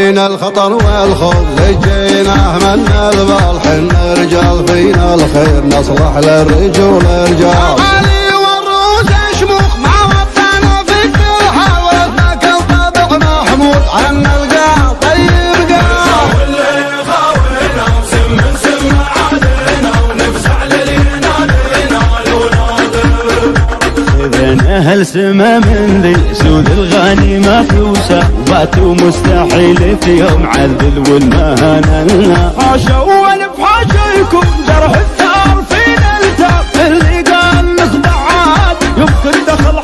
فينا الخطر والخوف لجيناه من البال، حنا رجال فينا الخير نصلح للرجول رجال. علي والروس شموخ مع وطنا في كل حال، ورثنا كل طبع محمود عن القاع طيب قاع. واللي خاوينا وسم من سم عادنا ونفزع للينا لينا ونادر. بين اهل سما من ذي سود الغنيمة فلوسه، وباتوا مستحيل في يوم عذل والمهنة. حاشا والف حاشا يكون جرح الثار فينا التاب، اللي قال نخدع عاد يفقد دخل